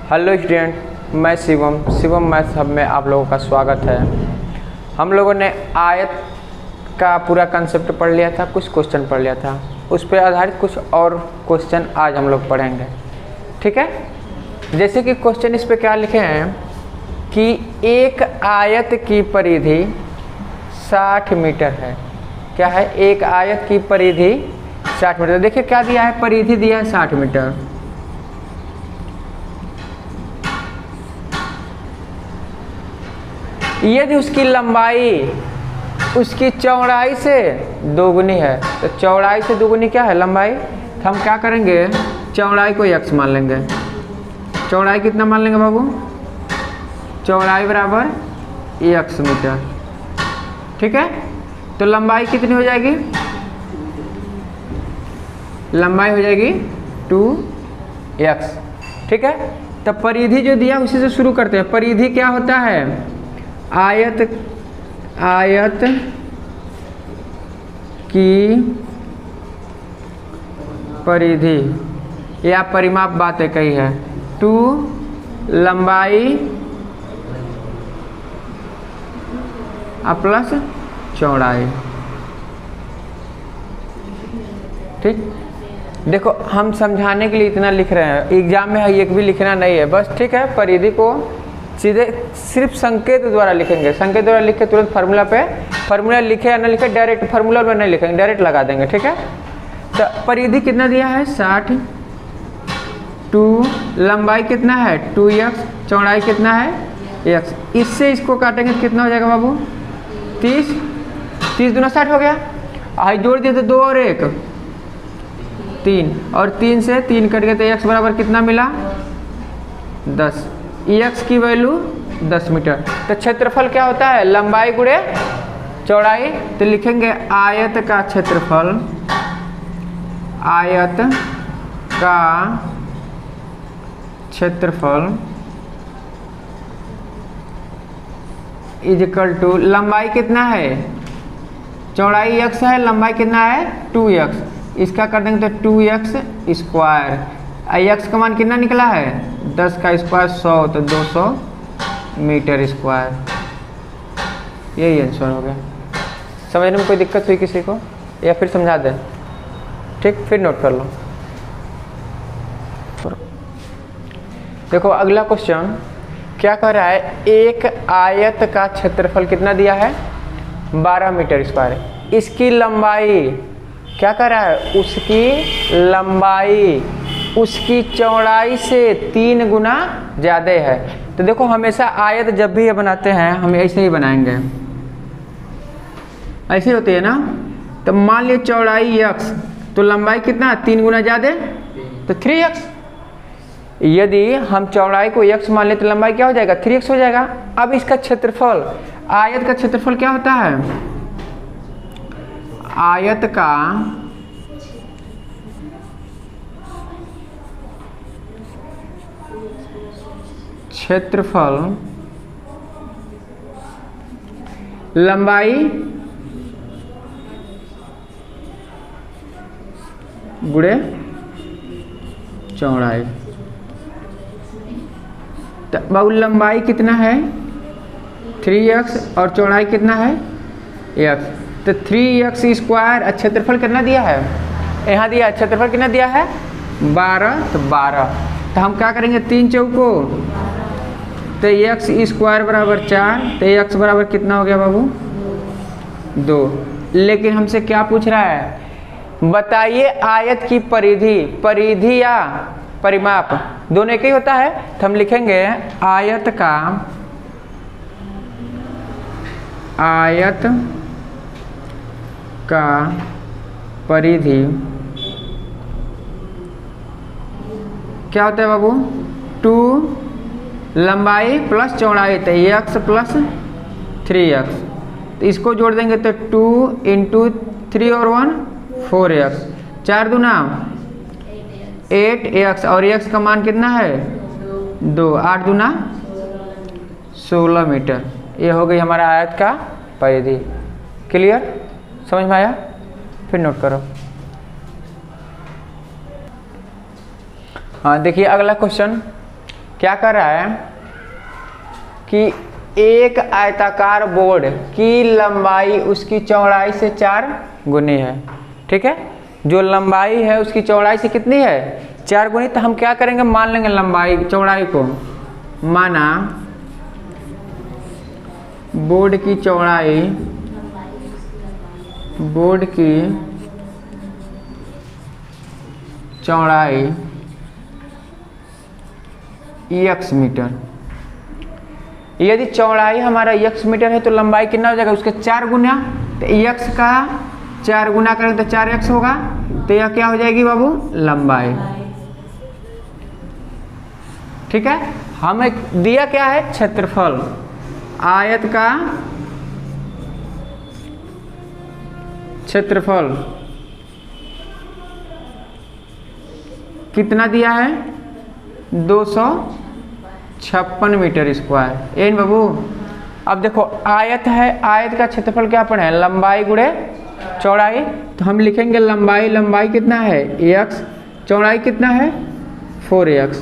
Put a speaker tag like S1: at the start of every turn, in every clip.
S1: Hello student, मैं Shivam maths hub में आप लोगों का स्वागत है। हम लोगों ने आयत का पूरा कंसेप्ट पढ़ लिया था, कुछ क्वेश्चन पढ़ लिया था, उस पर आधारित कुछ और क्वेश्चन आज हम लोग पढ़ेंगे। ठीक है, जैसे कि क्वेश्चन इस पे क्या लिखे हैं कि एक आयत की परिधि 60 मीटर है। क्या है? एक आयत की परिधि 60 मीटर। देखिए क्या दिया है, परिधि दिया है 60 मीटर। यदि उसकी लंबाई उसकी चौड़ाई से दोगुनी है, तो चौड़ाई से दोगुनी क्या है? लंबाई। तो हम क्या करेंगे, चौड़ाई को x मान लेंगे। चौड़ाई कितना मान लेंगे बाबू? चौड़ाई बराबर x मीटर। ठीक है, तो लंबाई कितनी हो जाएगी? लंबाई हो जाएगी 2x। ठीक है, तो परिधि जो दिया उसी से शुरू करते हैं। परिधि क्या होता है? आयत की परिधि या परिमाप बातें कही है। 2 लंबाई प्लस चौड़ाई। ठीक, देखो हम समझाने के लिए इतना लिख रहे हैं, एग्जाम में एक भी लिखना नहीं है बस। ठीक है, परिधि को सीधे सिर्फ संकेत द्वारा लिखेंगे। संकेत द्वारा लिख के तुरंत फार्मूला लिखे या ना लिखे, डायरेक्ट फार्मूला में नहीं लिखेंगे, डायरेक्ट लगा देंगे। ठीक है, तो परिधि कितना दिया है? 60। 2 लंबाई कितना है? 2x। चौड़ाई कितना है? x। इससे इसको काटेंगे तो कितना हो जाएगा बाबू? 30। 30 दूना 60 हो गया। आज जोड़ दिए तो 2 और 1 3, और 3 से 3 कट गए तो x बराबर कितना मिला? 10। x की वैल्यू 10 मीटर। तो क्षेत्रफल क्या होता है? लंबाई गुणे चौड़ाई। तो लिखेंगे आयत का क्षेत्रफल, आयत का क्षेत्रफल इज इक्वल टू लंबाई कितना है? चौड़ाई x है, लंबाई कितना है? 2x। इसका कर देंगे तो 2x स्क्वायर। x का मान कितना निकला है? 10 का स्क्वायर 100, तो 200 मीटर स्क्वायर। यही आंसर हो गया। समझने में कोई दिक्कत हुई किसी को या फिर समझा दें? ठीक, फिर नोट कर लो। देखो अगला क्वेश्चन क्या कह रहा है, एक आयत का क्षेत्रफल कितना दिया है? 12 मीटर स्क्वायर। इसकी लंबाई क्या कर रहा है? उसकी लंबाई उसकी चौड़ाई से 3 गुना ज़्यादा है। तो देखो हमेशा आयत जब भी ये बनाते हैं हम ऐसे ही बनाएंगे, ऐसे होती है ना। तो मान लिया चौड़ाई x, तो लंबाई कितना? 3 गुना ज़्यादा, तो 3x। यदि हम चौड़ाई को x मान ले तो लंबाई क्या हो जाएगा? 3x हो जाएगा। अब इसका क्षेत्रफल, आयत का क्षेत्रफल क्या होता है? आयत का क्षेत्रफल लंबाई गुणे चौड़ाई। तो बाबू लंबाई कितना है? 3x और चौड़ाई कितना है? x। तो 3x स्क्वायर। क्षेत्रफल कितना दिया है? यहाँ दिया है क्षेत्रफल कितना दिया है? 12। तो 12, तो हम क्या करेंगे? 3 चौको तो x स्क्वायर बराबर 4, तो x बराबर कितना हो गया बाबू? 2। लेकिन हमसे क्या पूछ रहा है? बताइए आयत की परिधि। परिधि या परिमाप दोनों एक ही होता है, तो हम लिखेंगे आयत का परिधि क्या होता है बाबू? 2 लंबाई प्लस चौड़ाई, तो x प्लस 3x। तो इसको जोड़ देंगे तो 2 इंटू 3 और 1 4x। 4 दूना 8x, और x का मान कितना है? 2। 8 दूना 16 मीटर। ये हो गई हमारा आयत का परिधि। क्लियर? समझ में आया? फिर नोट करो। हाँ देखिए अगला क्वेश्चन क्या कर रहा है कि एक आयताकार बोर्ड की लंबाई उसकी चौड़ाई से 4 गुनी है। ठीक है, जो लंबाई है उसकी चौड़ाई से कितनी है 4 गुनी। तो हम क्या करेंगे, मान लेंगे लंबाई चौड़ाई को, माना बोर्ड की चौड़ाई x मीटर। यदि चौड़ाई हमारा x मीटर है तो लंबाई कितना हो जाएगा उसके 4 गुना। तो x का 4 गुना करेंगे तो 4x होगा। तो यह क्या हो जाएगी बाबू, लंबाई। ठीक है, हमें दिया क्या है, क्षेत्रफल। आयत का क्षेत्रफल कितना दिया है, 256 मीटर स्क्वायर। एन बाबू, अब देखो आयत है, आयत का क्षेत्रफल क्या पढ़े, लंबाई गुणे चौड़ाई। तो हम लिखेंगे लंबाई कितना है x, चौड़ाई कितना है 4x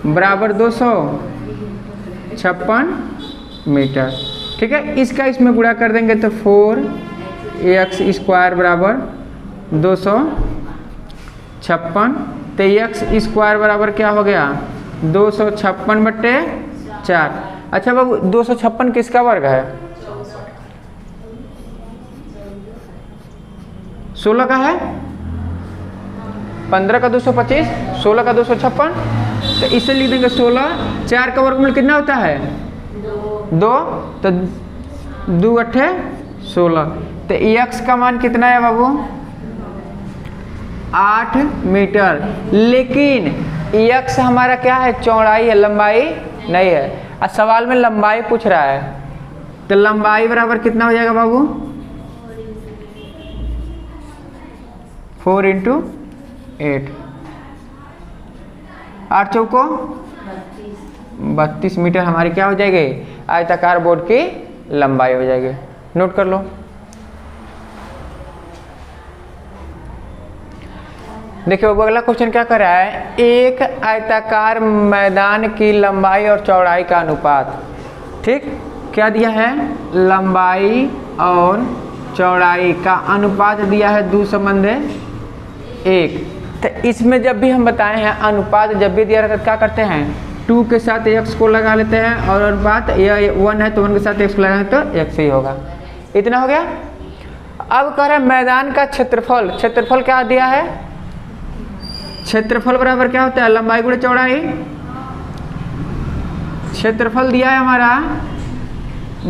S1: बराबर 256 मीटर। ठीक है, इसका इसमें गुणा कर देंगे तो 4x स्क्वायर बराबर 256। तो x स्क्वायर बराबर क्या हो गया 256/4। अच्छा बाबू 256 किसका वर्ग है, 16 का है, 15 का 225, 16 का 256। तो इसे लिख देंगे 16, 4 का वर्गमूल कितना होता है 2, तो 2 अट्ठे 16। तो x का मान कितना है बाबू 8 मीटर। लेकिन x हमारा क्या है, चौड़ाई है, लंबाई नहीं है। और सवाल में लंबाई पूछ रहा है, तो लंबाई बराबर कितना हो जाएगा बाबू 4 × 8, 8 चौको 32 मीटर हमारी क्या हो जाएगी, आयताकार बोर्ड की लंबाई हो जाएगी। नोट कर लो। देखिए अब अगला क्वेश्चन क्या कर रहा है, एक आयताकार मैदान की लंबाई और चौड़ाई का अनुपात। ठीक, क्या दिया है, लंबाई और चौड़ाई का अनुपात दिया है 2:1। तो इसमें जब भी हम बताए हैं अनुपात जब भी दिया रहता है क्या करते हैं, 2 के साथ x को लगा लेते हैं, और अनुपात यह 1 है तो 1 के साथ x को लगाएंगे तो x ही होगा। इतना हो गया। अब कह रहे हैं मैदान का क्षेत्रफल। क्षेत्रफल क्या दिया है, क्षेत्रफल बराबर क्या होता है, लंबाई गुणे चौड़ाई। क्षेत्रफल दिया है हमारा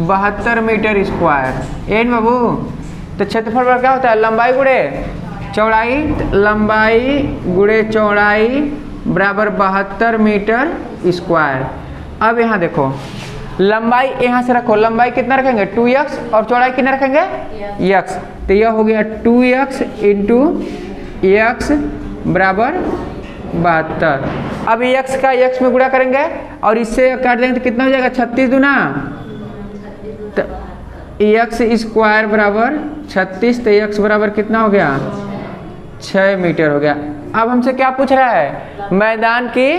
S1: 72 मीटर स्क्वायर। एन बाबू, तो क्षेत्रफल बराबर क्या होता है, लंबाई गुणे चौड़ाई। लंबाई गुणे चौड़ाई बराबर 72 मीटर स्क्वायर। अब यहाँ देखो लंबाई यहाँ से रखो, लंबाई कितना रखेंगे 2x और चौड़ाई कितना रखेंगे x। तो यह हो गया 2x × x बराबर 72। अब x का x में गुणा करेंगे और इससे काट देंगे तो कितना हो जाएगा 36 दूना, तो x स्क्वायर बराबर 36। तो x बराबर कितना हो गया 6 मीटर हो गया। अब हमसे क्या पूछ रहा है, मैदान की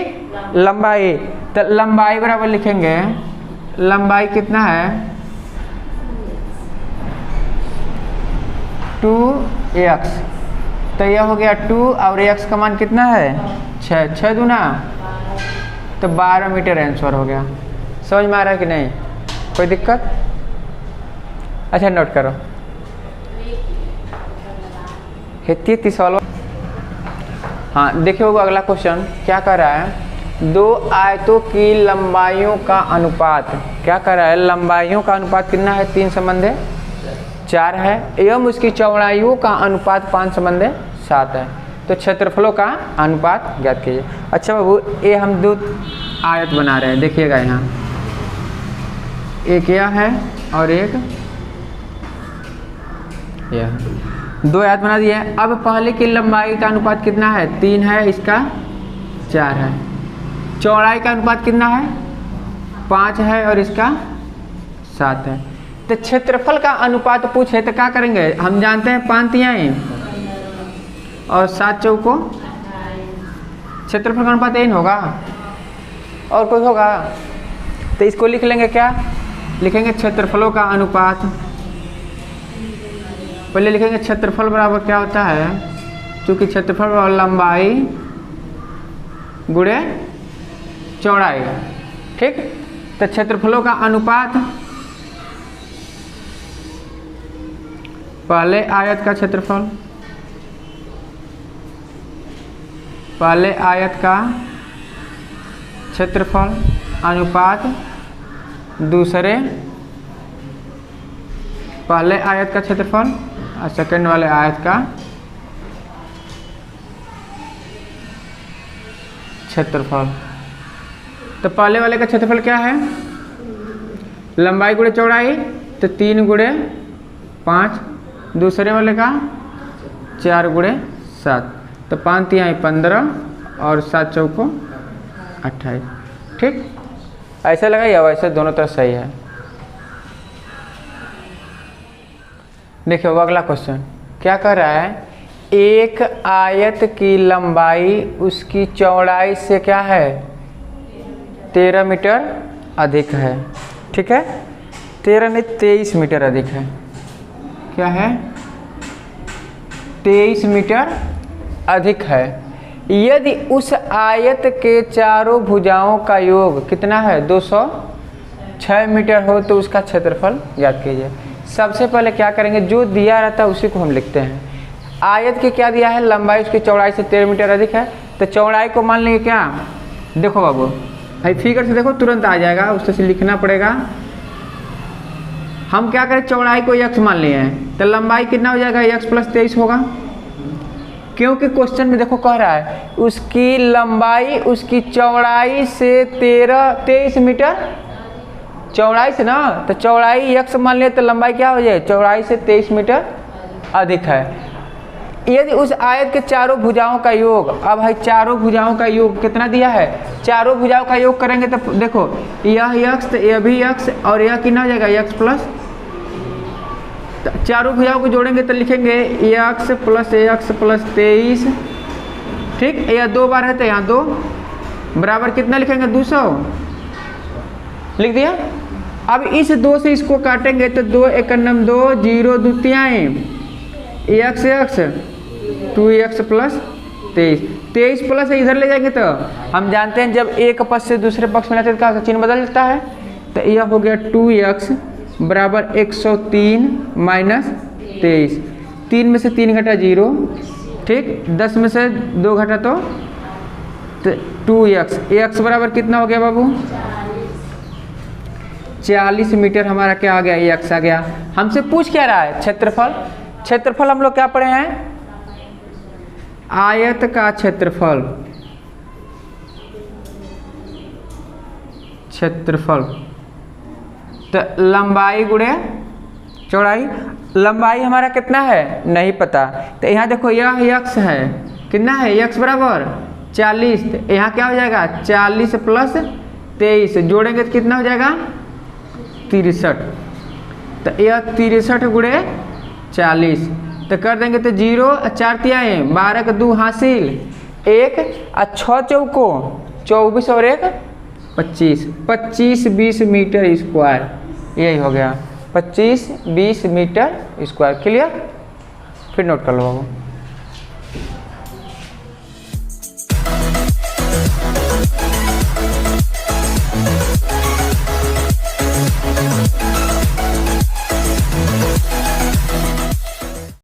S1: लंबाई। तो लंबाई बराबर लिखेंगे, लंबाई कितना है 2x। तो यह हो गया 2 और x का मान कितना है 6, 6 दूना तो 12 मीटर आंसर हो गया। समझ में आ रहा है कि नहीं, कोई दिक्कत। अच्छा नोट करो, हित्ती सवाल। हाँ देखिए अगला क्वेश्चन क्या कर रहा है, 2 आयतों की लंबाइयों का अनुपात। क्या कर रहा है, लंबाइयों का अनुपात कितना है 3:4 है, एवं उसकी चौड़ाइयों का अनुपात 5:7 है। तो क्षेत्रफलों का अनुपात ज्ञात कीजिए। अच्छा बाबू ये हम 2 आयत बना रहे हैं, देखिएगा यहाँ एक यह है और एक यह, 2 आयत बना दिए हैं। अब पहले की लंबाई का अनुपात कितना है 3 है, इसका 4 है। चौड़ाई का अनुपात कितना है 5 है और इसका 7 है। तो क्षेत्रफल का अनुपात पूछे तो क्या करेंगे, हम जानते हैं 5 तिहाई और 7 चौको, क्षेत्रफल का अनुपात n होगा। और कोई होगा? तो इसको लिख लेंगे क्या? लिखेंगे क्षेत्रफलों का अनुपात। पहले लिखेंगे क्षेत्रफल बराबर क्या होता है, क्योंकि क्षेत्रफल बराबर लंबाई गुणे चौड़ाई। ठीक, तो क्षेत्रफलों का अनुपात, पहले आयत का क्षेत्रफल, पहले आयत का क्षेत्रफल अनुपात दूसरे पहले आयत का क्षेत्रफल और सेकंड वाले आयत का क्षेत्रफल। तो पहले वाले का क्षेत्रफल क्या है? लंबाई गुणे चौड़ाई, तो 3 गुणे 5। दूसरे वाले का 4 गुणे 7, तो 5 तिहाई 15 और 7 चौको 28। ठीक, ऐसे लगाइए, अब ऐसे दोनों तरफ सही है। देखिए वो अगला क्वेश्चन क्या कर रहा है, एक आयत की लंबाई उसकी चौड़ाई से क्या है 13 मीटर अधिक है। ठीक है, 13 नहीं 23 मीटर अधिक है। क्या है? 23 मीटर अधिक है। यदि उस आयत के चारों भुजाओं का योग कितना है 206 मीटर हो तो उसका क्षेत्रफल ज्ञात कीजिए। सबसे पहले क्या करेंगे, जो दिया रहता है उसी को हम लिखते हैं। आयत के क्या दिया है, लंबाई उसकी चौड़ाई से 13 मीटर अधिक है, तो चौड़ाई को मान लेंगे क्या, देखो बाबू भाई फिगर से देखो तुरंत आ जाएगा, उससे से लिखना पड़ेगा। हम क्या करें, चौड़ाई को x मान लिए हैं, तो लंबाई कितना हो जाएगा x + 23 होगा, क्योंकि क्वेश्चन में देखो कह रहा है उसकी लंबाई उसकी चौड़ाई से 23 मीटर, चौड़ाई से ना, तो चौड़ाई x मान लिए तो लंबाई क्या हो जाए चौड़ाई से 23 मीटर अधिक है। यदि उस आयत के चारों भुजाओं का योग, अब भाई चारों भुजाओं का योग कितना दिया है, चारों भुजाओं का योग करेंगे तो देखो यह x तो यह भी x और यह कितना हो जाएगा x प्लस, तो चारों भुजाओं को जोड़ेंगे तो लिखेंगे x + 23। ठीक, यह 2 बार है तो यहाँ 2 बराबर कितना लिखेंगे 200 लिख दिया। अब इस 2 से इसको काटेंगे तो 2 × 2 0 2 तिहाई x 2x + 23 प्लस इधर ले जाएंगे तो हम जानते हैं जब एक पक्ष से दूसरे पक्ष में लाते हैं तो चिन्ह बदल जाता है, तो यह हो गया 2x = 103 - 23। 3 में से 3 घटा 0, ठीक, 10 में से 2 घटा तो 2x, x बराबर कितना हो गया बाबू 40 मीटर हमारा क्या आ गया x आ गया। हमसे पूछ क्या रहा है क्षेत्रफल, क्षेत्रफल हम लोग क्या पढ़े हैं आयत का क्षेत्रफल, क्षेत्रफल तो लंबाई गुणे चौड़ाई, लंबाई हमारा कितना है नहीं पता, तो यहाँ देखो यह x है कितना है x बराबर 40, तो यहाँ क्या हो जाएगा 40 + 23 जोड़ेंगे तो कितना हो जाएगा 63, तो यह 63 गुणे 40, तो कर देंगे तो 0 4 तिहाई 12 के 2 हासिल 1 और 6 चौको 24 और 1 25, 25-20 मीटर स्क्वायर, यही हो गया 25-20 मीटर स्क्वायर। क्लियर, फिर नोट कर लो बाबू।